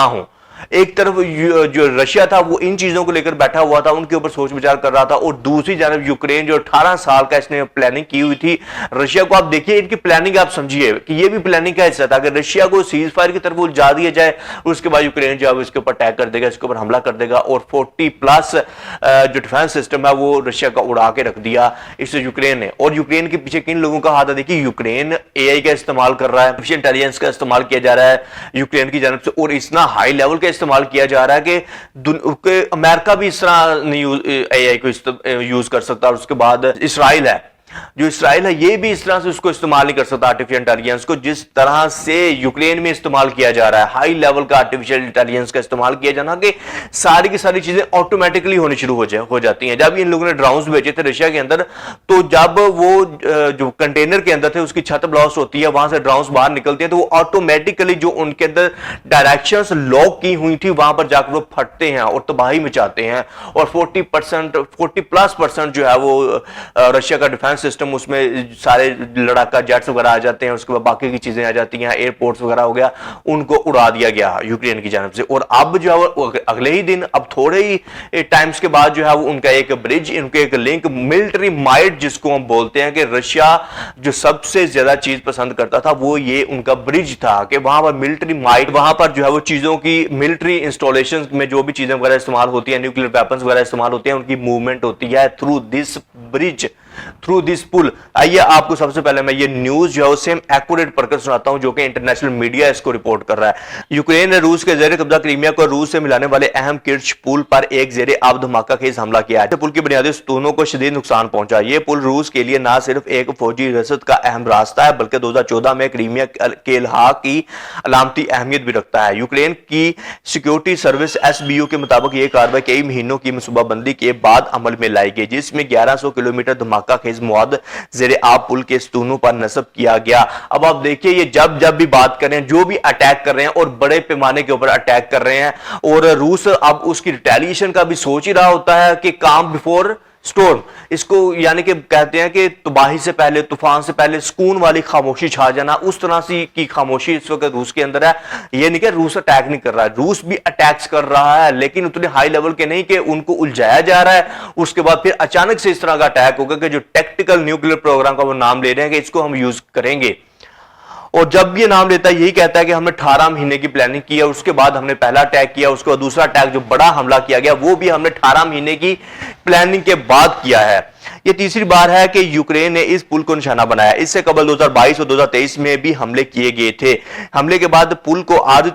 ہوں. ایک طرف جو رشیا تھا وہ ان چیزوں کو لے کر بیٹھا ہوا تھا، ان کے اوپر سوچ بچار کر رہا تھا، اور دوسری جانب یوکرین جو 18 سال کا اس نے پلاننگ کی ہوئی تھی رشیا کو. آپ دیکھیے ان کی پلاننگ، آپ سمجھیے کہ یہ بھی پلاننگ کا حصہ تھا کہ رشیا کو سیز فائر کی طرف جا دیا جائے، اس کے بعد یوکرین جو ہے اس کے اوپر اٹیک کر دے گا، اس کے اوپر حملہ کر دے گا، اور 40+ جو ڈیفنس سسٹم ہے وہ رشیا کا اڑا کے رکھ دیا اس سے یوکرین نے. اور یوکرین کے پیچھے کن لوگوں کا ہاتھ ہے؟ دیکھیے یوکرین اے آئی کا استعمال کر رہا ہے، آرٹیفیشل انٹیلیجنس کا استعمال کیا جا رہا ہے یوکرین کی جانب سے، اور اتنا ہائی لیول کا استعمال کیا جا رہا ہے کہ امریکہ بھی اس طرح نہیں اے آئی کو یوز کر سکتا. اور اس کے بعد اسرائیل ہے، جو اسرائیل ہے یہ بھی اس طرح سے اس کو استعمال نہیں کر سکتا آرٹیفیشل انٹیلیجنس کو جس طرح سے یوکرین میں استعمال کیا جا رہا ہے. ہائی لیول کا آرٹیفیشل انٹیلیجنس کا استعمال کیا جانا کہ ساری کی ساری چیزیں آٹومیٹکلی ہونی شروع ہو جاتی ہیں. جب ان لوگوں نے ڈراؤنز بھیجے تھے رشیا کے اندر، تو جب وہ جو کنٹینر کے اندر تھے اس کی چھت بلاسٹ ہوتی ہے، وہاں سے ڈراؤنز باہر نکلتے ہیں، تو وہ آٹومیٹکلی جو ان کے اندر ڈائریکشنز لاک کی ہوئی تھی وہاں پر جا کر وہ پھٹتے ہیں اور تباہی مچاتے ہیں. اور 40+ جو ہے وہ رشیا کا ڈیفنس سسٹم، اس میں سارے لڑاکا جیٹس وغیرہ آ جاتے ہیں، اس کے بعد باقی کی چیزیں آ جاتی ہیں، ایئرپورٹس وغیرہ ہو گیا، ان کو اڑا دیا گیا یوکرین کی جانب سے. اور اب جو ہے وہ اگلے ہی دن، اب تھوڑے ہی ٹائمز کے بعد جو ہے وہ ان کا ایک برج، ان کے ایک لنک، ملٹری مائٹ جس کو ہم بولتے ہیں، کہ رشیا جو سب سے زیادہ چیز پسند کرتا تھا وہ یہ ان کا برج تھا کہ وہاں پر ملٹری مائٹ، وہاں پر جو ہے وہ چیزوں کی ملٹری انسٹالیشن میں جو بھی چیزیں وغیرہ استعمال ہوتی ہیں، نیوکلیر ویپنز وغیرہ استعمال ہوتی ہیں، ان کی موومنٹ ہوتی ہے through this bridge, through this پل. آئیے آپ کو سب سے پہلے میں یہ نیوز جو ہے اسے ایکوریٹ پڑھ کر سناتا ہوں جو کہ انٹرنیشنل میڈیا اس کو رپورٹ کر رہا ہے. یوکرین نے روس کے زیر قبضہ کریمیا کو روس سے ملانے والے اہم کرچ پل پر ایک زیر آب دھماکہ خیز حملہ کیا ہے. پل کی بنیادی ستونوں کو شدید نقصان پہنچا. یہ پل روس کے لیے نہ صرف ایک فوجی رسد کا اہم راستہ ہے بلکہ 2014 میں کریمیا کے الحاق کی علامتی اہمیت بھی رکھتا ہے. یوکرین کی سیکیورٹی سروس SBU کے مطابق یہ کارروائی کئی مہینوں کی منصوبہ بندی کے بعد عمل میں لائی گئی، جس میں 1100 کلومیٹر دھماکہ خیز مواد زیر آب پل کے ستونوں پر نصب کیا گیا. اب آپ دیکھیے یہ جب بھی بات کر رہے ہیں، جو بھی اٹیک کر رہے ہیں اور بڑے پیمانے کے اوپر اٹیک کر رہے ہیں، اور روس اب اس کی ریٹیلیشن کا بھی سوچ ہی رہا ہوتا ہے کہ کام بیفور سٹورم، اس کو یعنی کہ کہتے ہیں کہ تباہی سے پہلے، طوفان سے پہلے سکون والی خاموشی چھا جانا، اس طرح سے کی خاموشی اس وقت روس کے اندر ہے. یہ نہیں کہ روس اٹیک نہیں کر رہا ہے، روس بھی اٹیکس کر رہا ہے لیکن اتنے ہائی لیول کے نہیں کہ ان کو الجھایا جا رہا ہے. اس کے بعد پھر اچانک سے اس طرح کا اٹیک ہوگا کہ جو ٹیکٹیکل نیوکلیر پروگرام کا وہ نام لے رہے ہیں کہ اس کو ہم یوز کریں گے. اور جب یہ نام لیتا ہے یہی کہتا ہے کہ ہم نے 18 مہینے کی پلاننگ کی ہے، اس کے بعد ہم نے پہلا اٹیک کیا، اس کے بعد دوسرا اٹیک جو بڑا حملہ کیا گیا وہ بھی ہم نے 18 مہینے کی پلاننگ کے بعد کیا ہے. یہ تیسری بار ہے کہ یوکرین نے اس پل کو نشانہ بنایا. اس سے قبل 2022 اور 2023 میں بھی حملے کیے گئے تھے. حملے کے بعد پل کو عارضی